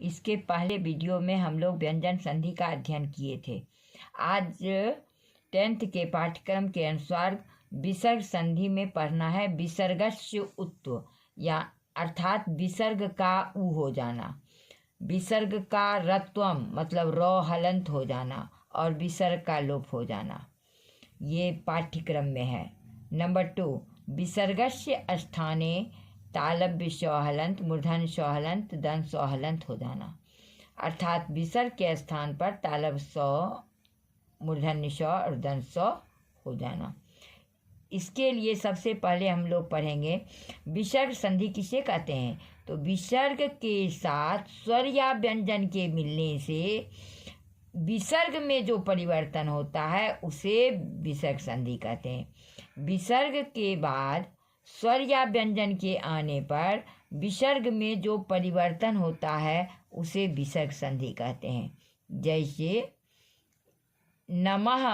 इसके पहले वीडियो में हम लोग व्यंजन संधि का अध्ययन किए थे। आज 10th के पाठ्यक्रम के अनुसार विसर्ग संधि में पढ़ना है विसर्गस्य उत्व, या अर्थात विसर्ग का ऊ हो जाना, विसर्ग का रत्वम मतलब रौ हलंत हो जाना और विसर्ग का लोप हो जाना। ये पाठ्यक्रम में है। नंबर 2, विसर्गस्य स्थाने तालव्य स्वहलंत मूर्धन्य स्वहलंत दंत स्वहलंत हो जाना, अर्थात विसर्ग के स्थान पर तालव्य स्व, मूर्धन्य स्व और दंत स्व हो जाना। इसके लिए सबसे पहले हम लोग पढ़ेंगे विसर्ग संधि किसे कहते हैं। तो विसर्ग के साथ स्वर या व्यंजन के मिलने से विसर्ग में जो परिवर्तन होता है उसे विसर्ग संधि कहते हैं। विसर्ग के बाद स्वर या व्यंजन के आने पर विसर्ग में जो परिवर्तन होता है उसे विसर्ग संधि कहते हैं। जैसे नमः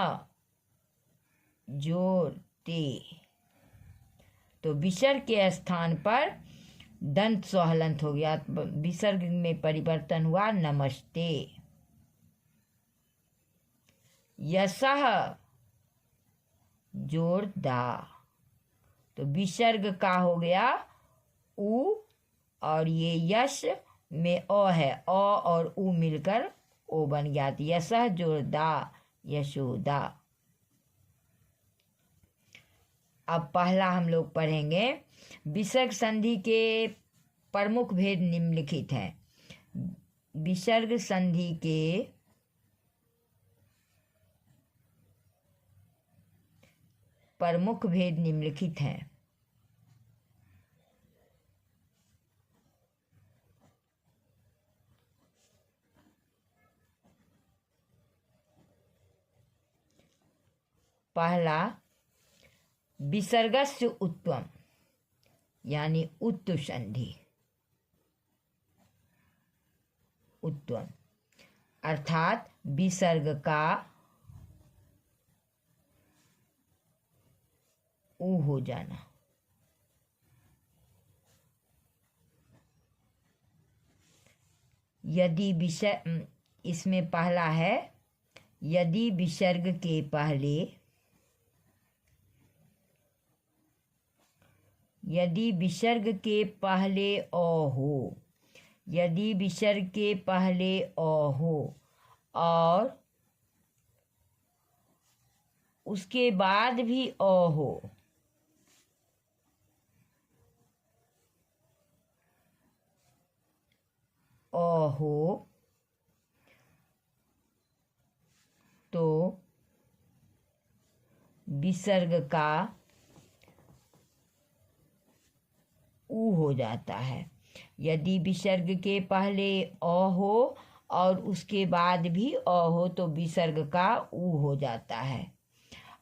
जोरते, तो विसर्ग के स्थान पर दंत स्वहलंत हो गया, विसर्ग में परिवर्तन हुआ नमस्ते। यशः जोरदा, तो विसर्ग का हो गया उ और ये यश में अ है, अ और उ मिलकर ओ बन गया, तो यशः जोरदा यशोदा। अब पहला हम लोग पढ़ेंगे विसर्ग संधि के प्रमुख भेद निम्नलिखित हैं। विसर्ग संधि के प्रमुख भेद निम्नलिखित हैं। पहला विसर्गस्य उत्वम यानी उत्व संधि, उत्वम अर्थात विसर्ग का ऊ हो जाना। यदि इसमें पहला है यदि विसर्ग के पहले, यदि विसर्ग के पहले अ हो, यदि विसर्ग के पहले अ हो और उसके बाद भी अ हो, अ हो तो विसर्ग का ऊ हो जाता है। यदि विसर्ग के पहले अ हो और उसके बाद भी अ हो तो विसर्ग का ऊ हो जाता है,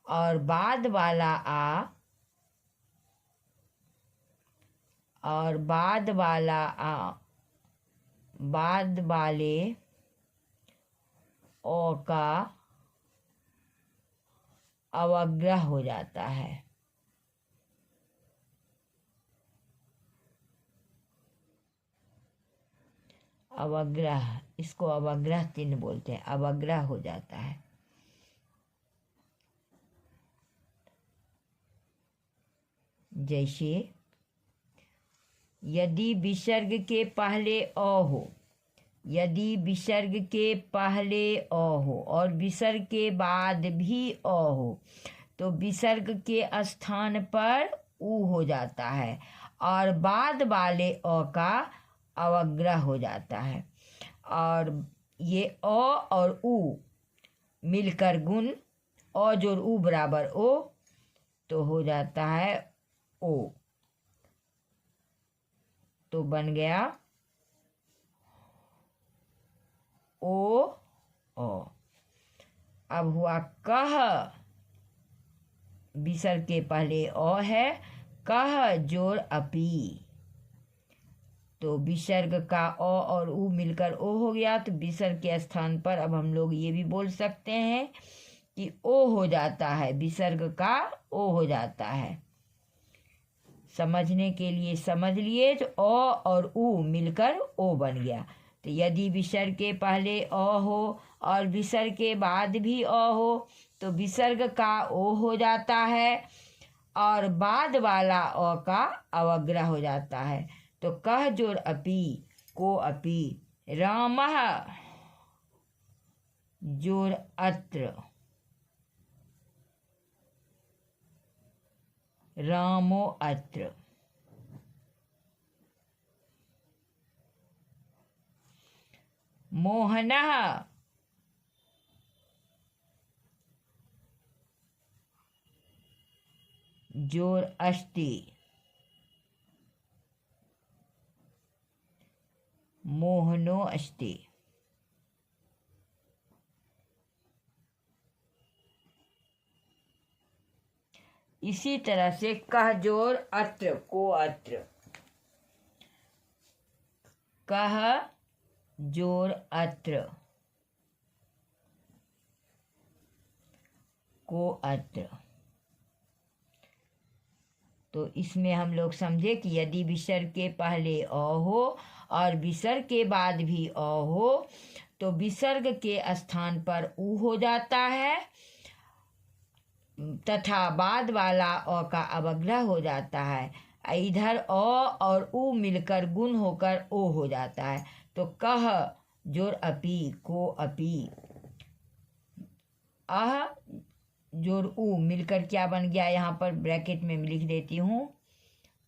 और बाद वाला आ और बाद वाला आ, बाद वाले ओ का अवग्रह हो जाता है। अवग्रह, इसको अवग्रह चिन्ह बोलते हैं, अवग्रह हो जाता है। जैसे यदि विसर्ग के पहले अ हो, यदि विसर्ग के पहले अ हो और विसर्ग के बाद भी अ हो तो विसर्ग के स्थान पर ऊ हो जाता है और बाद वाले अ का अवग्रह हो जाता है, और ये अ और ऊ मिलकर गुण अ जोड़ ऊ बराबर ओ तो हो जाता है ओ, तो बन गया ओ ओ। अब हुआ कह, विसर्ग के पहले अ है, कह जोड़ अपी, तो विसर्ग का अ और ऊ मिलकर ओ हो गया, तो विसर्ग के स्थान पर अब हम लोग ये भी बोल सकते हैं कि ओ हो जाता है, विसर्ग का ओ हो जाता है। समझने के लिए समझ लिए, तो अ और ऊ मिलकर ओ बन गया, तो यदि विसर्ग के पहले अ हो और विसर्ग के बाद भी अ हो तो विसर्ग का ओ हो जाता है और बाद वाला अ का अवग्रह हो जाता है। तो कह जोर अपि को अपि, रामः जोर अत्र, रामो अत्र। मोहनः जोर अस्ति, मोहनो अस्ति। इसी तरह से कह जोर अत्र को अत्र, कह जोर अत्र को अत्र। तो इसमें हम लोग समझे कि यदि विसर्ग के पहले अ हो और विसर्ग के बाद भी अ हो तो विसर्ग के स्थान पर उ हो जाता है तथा बाद वाला अ का अवग्रह हो जाता है। इधर अ और उ मिलकर गुण होकर ओ हो जाता है। तो कह जोर अपि को अपि, अह जोर उ मिलकर क्या बन गया, यहाँ पर ब्रैकेट में लिख देती हूँ,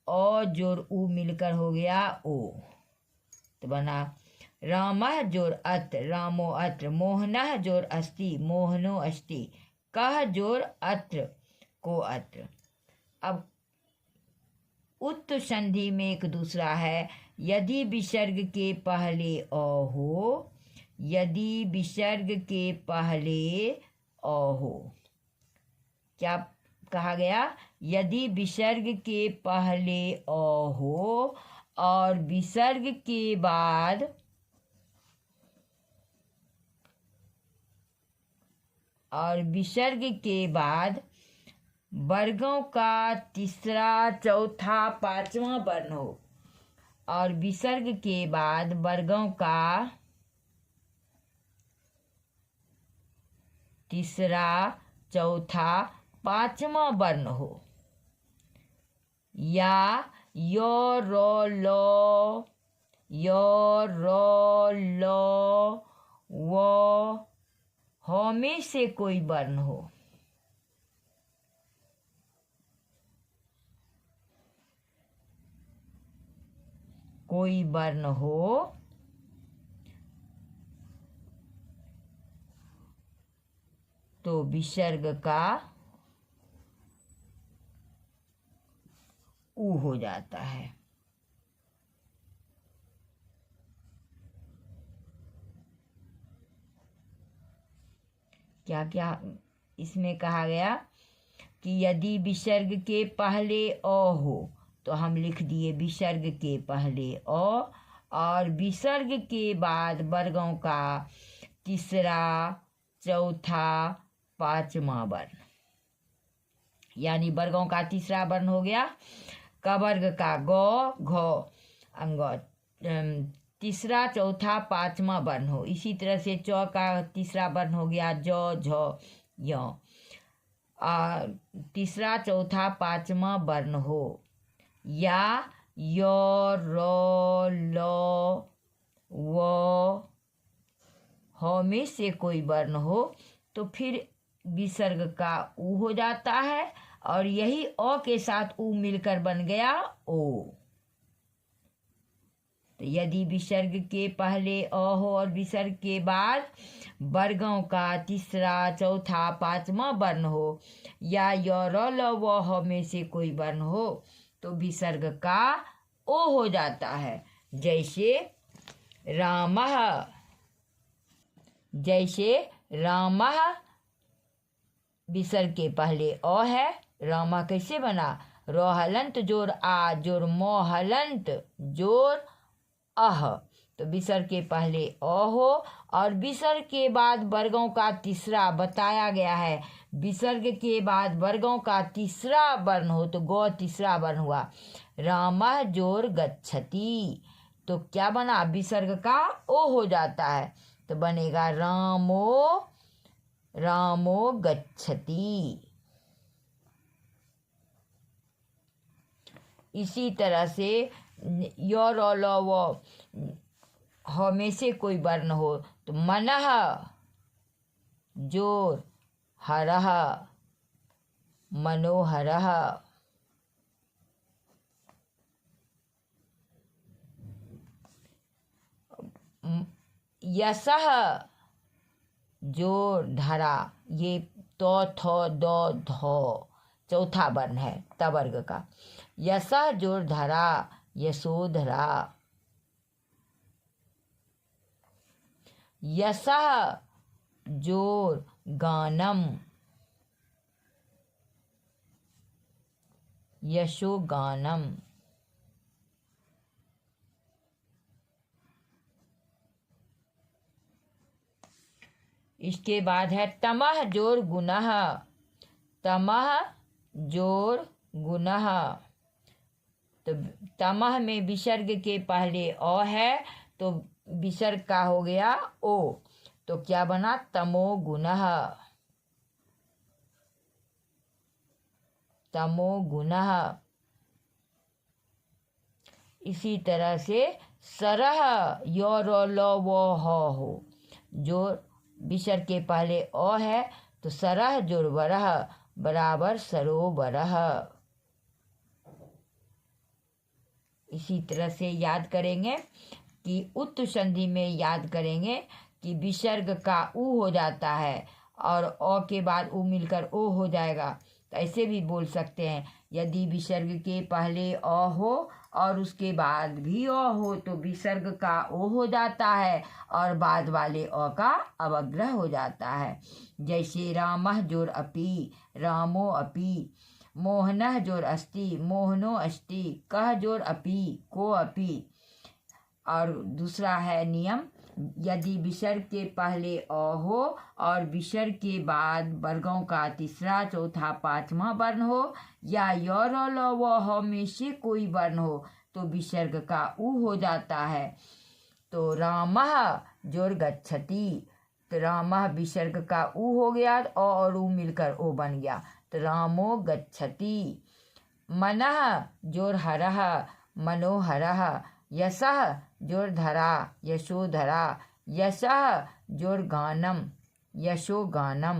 अ जोर उ मिलकर हो गया ओ। तो बना रामः जोर अत्र, रामो अत्र। मोहनः जोर अस्ति, मोहनो अस्ति। कह जोर अत्र को अत्र। अब उत्त संधि में एक दूसरा है, यदि विसर्ग के पहले अ हो, यदि विसर्ग के पहले अ हो, क्या कहा गया, यदि विसर्ग के पहले अ हो और विसर्ग के बाद वर्गों का तीसरा चौथा पांचवा वर्ण हो और विसर्ग के बाद वर्गों का तीसरा चौथा पांचवा वर्ण हो, या यो रो लो, यो रो लो वो हो में से कोई वर्ण हो, कोई वर्ण हो तो विसर्ग का उ हो जाता है। क्या क्या इसमें कहा गया कि यदि विसर्ग के पहले अ हो तो हम लिख दिए विसर्ग के पहले अ और विसर्ग के बाद वर्गों का तीसरा चौथा पांचवा वर्ण, यानी वर्गों का तीसरा वर्ण हो गया कवर्ग का ग घ अंग, तीसरा चौथा पांचवा वर्ण हो। इसी तरह से च का तीसरा वर्ण हो गया ज झ य, तीसरा चौथा पांचवा वर्ण हो, या य र ल व ह में से कोई वर्ण हो तो फिर विसर्ग का उ हो जाता है और यही अ के साथ उ मिलकर बन गया ओ। तो यदि विसर्ग के पहले अ हो और विसर्ग के बाद वर्गों का तीसरा चौथा पांचवा वर्ण हो, या य र ल व ह में से कोई वर्ण हो तो विसर्ग का ओ हो जाता है। जैसे रामः, जैसे रामः विसर्ग के पहले अ है, रामा कैसे बना, रो हलंत जोर आ जोर मो हलंत जोर अह। तो विसर्ग के पहले अ हो और विसर्ग के बाद वर्गों का तीसरा बताया गया है, विसर्ग के बाद वर्गों का तीसरा वर्ण हो तो गौ तीसरा वर्ण हुआ। रामः जोर गच्छति, तो क्या बना, विसर्ग का ओ हो जाता है, तो बनेगा रामो, रामो गच्छति। इसी तरह से य र ल व ह में से कोई वर्ण हो तो मनः जोर हरः, मनोहरः। यशः जोर धरा, ये तो थ दो धो चौथा वर्ण है तवर्ग का। यशः जोर धरा, यशोधरा। यशः जोर गानम, यशो गानम। इसके बाद है तमः जोर गुणः, तमः जोर गुणः। तो तमः में विसर्ग के पहले अ है तो विसर्ग का हो गया ओ, तो क्या बना, तमो गुणः, तमो गुणः। इसी तरह से सरह य र ल व ह हो, जो विसर्ग के पहले अ है तो सरह जोर वरह बराबर सरोवरः। इसी तरह से याद करेंगे कि उत्तु संधि में याद करेंगे कि विसर्ग का उ हो जाता है और अ के बाद उ मिलकर ओ हो जाएगा। तो ऐसे भी बोल सकते हैं, यदि विसर्ग के पहले अ हो और उसके बाद भी अ हो तो विसर्ग का ओ हो जाता है और बाद वाले अ का अवग्रह हो जाता है। जैसे रामः जोर अपि, रामो अपि। मोहनः जोर अस्ति, मोहनो अस्ति। कः जोर अपि, को अपि। और दूसरा है नियम, यदि विसर्ग के पहले अ हो और विसर्ग के बाद वर्गों का तीसरा चौथा पांचवा वर्ण हो या य र ल व ह में से कोई वर्ण हो तो विसर्ग का उ हो जाता है। तो रामः जोर गच्छति, तो रामः विसर्ग का उ हो गया, अ और उ मिलकर ओ बन गया, तो रामो गच्छति। मनः जोर हरः, मनोहरः। यशः जोर धरा, यशोधरा। यशः जोर गानम, यशो गानम।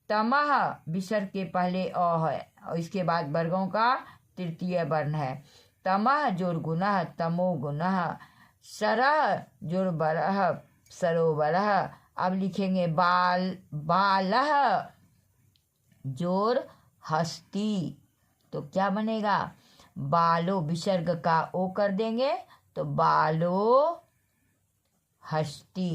तमः विसर्ग के पहले अ है और इसके बाद वर्गों का तृतीय वर्ण है, तमः जोर गुणः, तमो गुणः। सरः जोर बरः, सरोवरः। अब लिखेंगे बालः जोर हस्ती, तो क्या बनेगा, बालो विसर्ग का ओ कर देंगे तो बालो हस्ती।